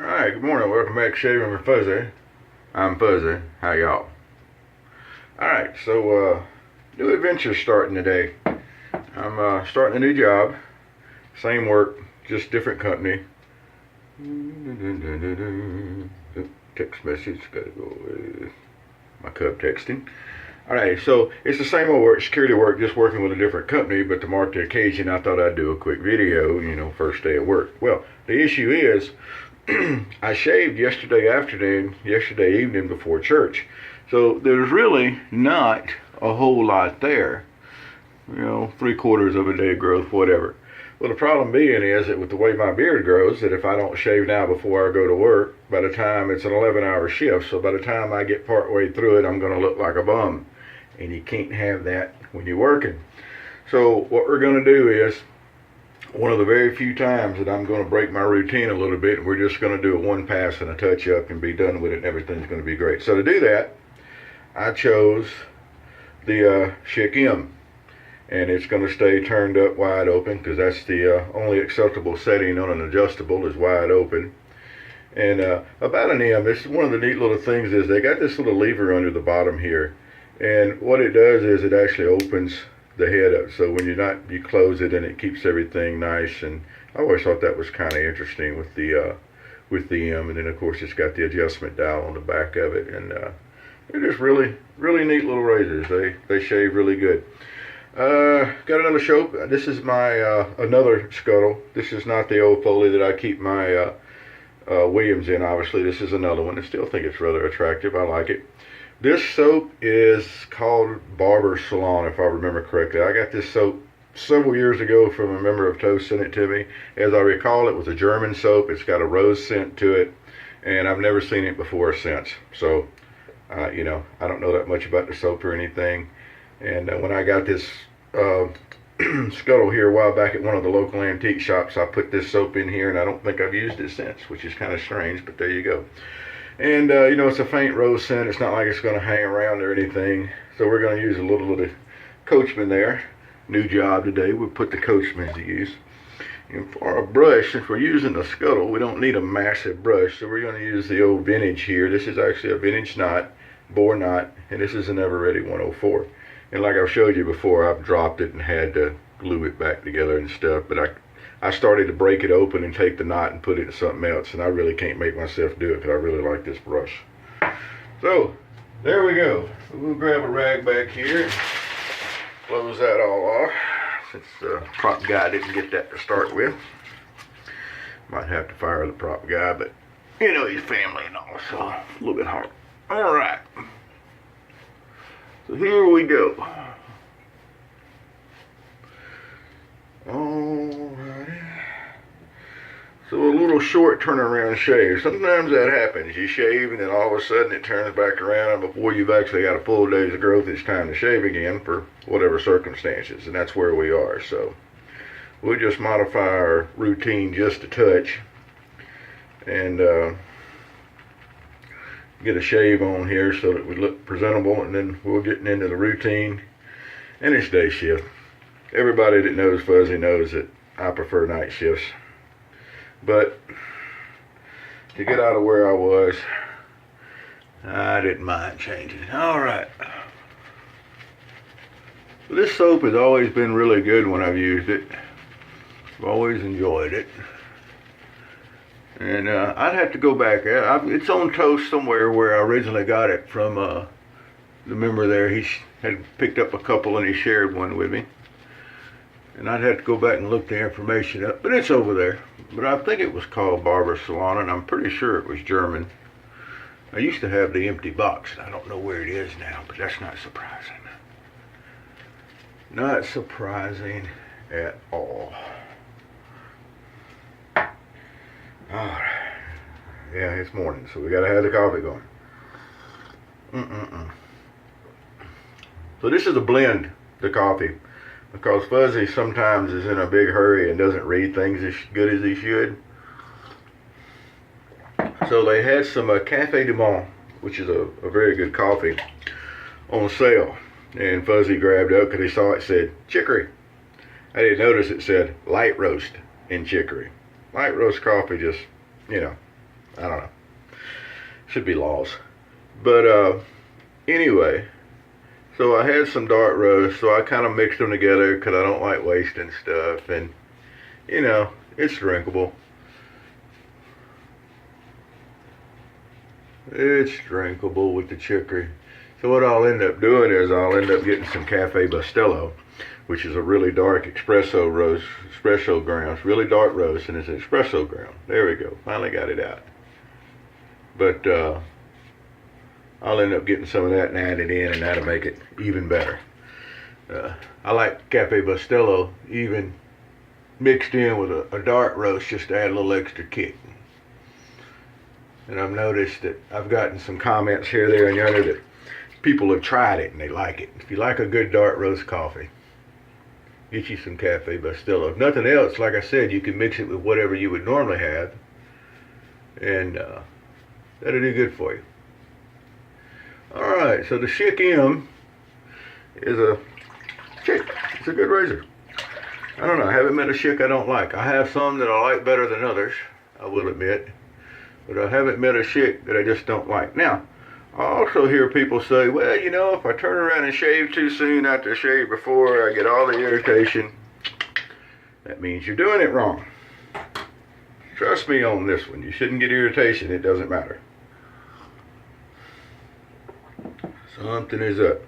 Alright, good morning. Welcome back to Shaving with Fuzzy. I'm Fuzzy. How y'all? Alright, so new adventure starting today. I'm starting a new job. Same work, just different company. Text message, gotta go with my cub texting. Alright, so it's the same old work, security work, just working with a different company, but to mark the occasion, I thought I'd do a quick video, first day at work. Well, the issue is, I shaved yesterday evening before church. So there's really not a whole lot there. 3/4 of a day growth, whatever. Well, the problem being is that with the way my beard grows, that if I don't shave now before I go to work, by the time it's an 11-hour shift, so by the time I get part way through it, I'm going to look like a bum. And you can't have that when you're working. So what we're going to do is, one of the very few times that I'm going to break my routine a little bit, and we're just going to do a one pass and a touch up and be done with it, and everything's going to be great. So to do that, I chose the Schick M, and it's going to stay turned up wide open because that's the only acceptable setting on an adjustable is wide open. And about an M, this is one of the neat little things is they got this little lever under the bottom here, and what it does is it actually opens the head up, so when you close it and it keeps everything nice. And I always thought that was kind of interesting with the M, and then of course it's got the adjustment dial on the back of it, and they're just really neat little razors. They shave really good. Got another show. This is my another scuttle. This is not the old Foley that I keep my Williams in. Obviously this is another one. I still think it's rather attractive. I like it. This soap is called Barber Salon, if I remember correctly. I got this soap several years ago from a member of Toast, sent it to me. As I recall, it was a German soap. It's got a rose scent to it, and I've never seen it before since. So, I don't know that much about the soap or anything. And when I got this scuttle here a while back at one of the local antique shops, I put this soap in here, and I don't think I've used it since, which is kind of strange, but there you go. And, it's a faint rose scent. It's not like it's going to hang around or anything. So we're going to use a little of the Coachman there. New job today. We'll put the Coachman to use. And for a brush, since we're using the scuttle, we don't need a massive brush. So we're going to use the old vintage here. This is actually a vintage knot, bore knot. And this is an Ever Ready 104. And like I've showed you before, I've dropped it and had to glue it back together and stuff. But I started to break it open and take the knot and put it in something else, and I really can't make myself do it because I really like this brush. So, there we go. We'll grab a rag back here, close that all off, since the prop guy didn't get that to start with. Might have to fire the prop guy, but he's family and all, so a little bit hard. Alright. So here we go. Alrighty. So a little short turnaround shave. Sometimes that happens. You shave and then all of a sudden it turns back around, and before you've actually got a full day's growth, it's time to shave again for whatever circumstances. And that's where we are. So we'll just modify our routine just a touch and get a shave on here so that we look presentable, and then we'll get into the routine. And it's day shift. Everybody that knows Fuzzy knows that I prefer night shifts. But to get out of where I was, I didn't mind changing. Alright. This soap has always been really good when I've used it. I've always enjoyed it. And I'd have to go back. It's on Toast somewhere where I originally got it from the member there. He had picked up a couple and he shared one with me. And I'd have to go back and look the information up, but it's over there. But I think it was called Barber Salon, and I'm pretty sure it was German. I used to have the empty box, and I don't know where it is now, but that's not surprising. Not surprising at all. Alright. Yeah, it's morning, so we gotta have the coffee going. So this is a blend, the coffee. Because Fuzzy sometimes is in a big hurry and doesn't read things as good as he should. So they had some Café du Monde, which is a very good coffee, on sale. And Fuzzy grabbed up because he saw it said chicory. I didn't notice it said light roast in chicory. Light roast coffee just, I don't know. Should be laws. But anyway, so I had some dark roast, so I kind of mixed them together because I don't like wasting stuff, and you know, it's drinkable. It's drinkable with the chicory. So what I'll end up doing is I'll end up getting some Cafe Bustelo, which is a really dark espresso roast, espresso ground. Really dark roast, and it's an espresso ground. There we go. Finally got it out. But I'll end up getting some of that and add it in, and that'll make it even better. I like Cafe Bustelo even mixed in with a dark roast just to add a little extra kick. And I've noticed that I've gotten some comments here, there, and yonder that people have tried it and they like it. If you like a good dark roast coffee, get you some Cafe Bustelo. If nothing else, like I said, you can mix it with whatever you would normally have, and that'll do good for you. Alright, so the Schick M is it's a good razor. I don't know, I haven't met a Schick I don't like. I have some that I like better than others, I will admit. But I haven't met a Schick that I just don't like. Now, I also hear people say, well, you know, if I turn around and shave too soon after I shave before, I get all the irritation. That means you're doing it wrong. Trust me on this one. You shouldn't get irritation. It doesn't matter. Something is up.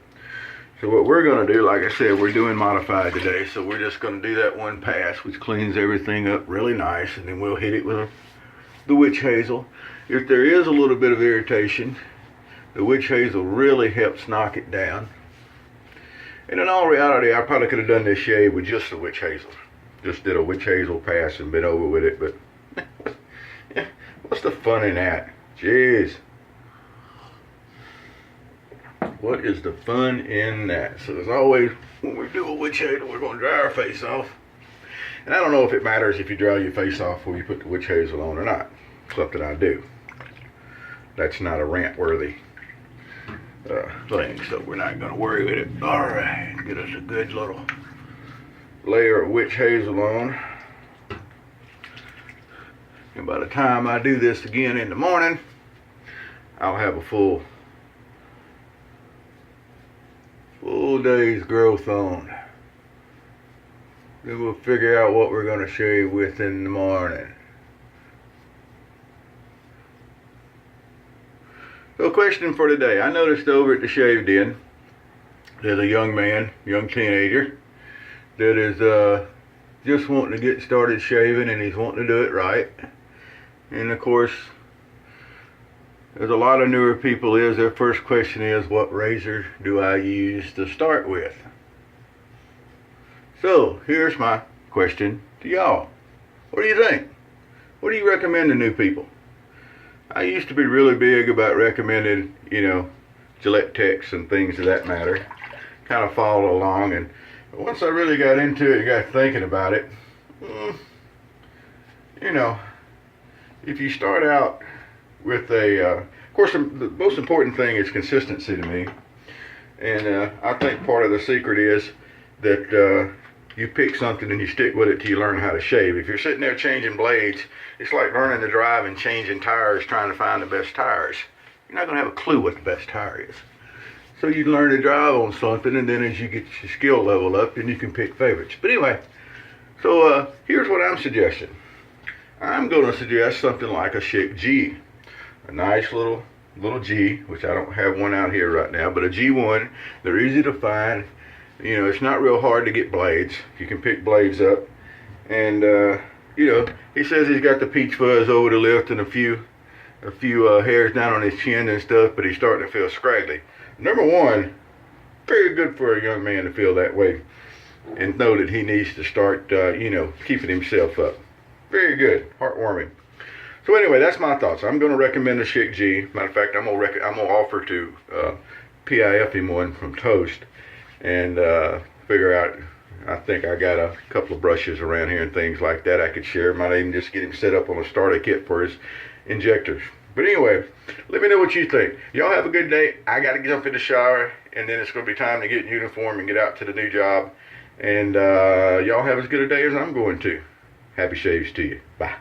So what we're going to do, like I said, we're doing modified today. So we're just going to do that one pass, which cleans everything up really nice. And then we'll hit it with the witch hazel. If there is a little bit of irritation, the witch hazel really helps knock it down. And in all reality, I probably could have done this shave with just the witch hazel. Just did a witch hazel pass and been over with it, but what's the fun in that? Jeez. What is the fun in that? So as always, when we do a witch hazel, we're going to dry our face off. And I don't know if it matters if you dry your face off before you put the witch hazel on or not. Something I do. That's not a rant-worthy thing, so we're not going to worry with it. Alright, get us a good little layer of witch hazel on. And by the time I do this again in the morning, I'll have a full day's growth on. Then we'll figure out what we're going to shave with in the morning. So question for today. I noticed over at the Shave Den, there's a young man, young teenager, that is just wanting to get started shaving, and he's wanting to do it right. And of course, there's a lot of newer people their first question is, what razor do I use to start with? So, here's my question to y'all. What do you think? What do you recommend to new people? I used to be really big about recommending, you know, Gillette Techs and things of that matter. Kind of followed along, and once I really got into it, got thinking about it, you know, if you start out with of course, the most important thing is consistency to me. And I think part of the secret is that you pick something and you stick with it till you learn how to shave. If you're sitting there changing blades, it's like learning to drive and changing tires, trying to find the best tires. You're not going to have a clue what the best tire is. So you learn to drive on something, and then as you get your skill level up, then you can pick favorites. But anyway, so here's what I'm suggesting. I'm going to suggest something like a Schick G. A nice little G, which I don't have one out here right now, but a G1. They're easy to find. You know, it's not real hard to get blades. You can pick blades up. And, you know, he says he's got the peach fuzz over the lift and a few hairs down on his chin and stuff, but he's starting to feel scraggly. Number one, very good for a young man to feel that way and know that he needs to start, you know, keeping himself up. Very good. Heartwarming. So anyway, that's my thoughts. I'm going to recommend the Schick G. Matter of fact, I'm going to offer to PIF him one from Toast and figure out. I think I got a couple of brushes around here and things like that I could share. Might even just get him set up on a starter kit for his injectors. But anyway, let me know what you think. Y'all have a good day. I got to jump in the shower, and then it's going to be time to get in uniform and get out to the new job. And y'all have as good a day as I'm going to. Happy shaves to you. Bye.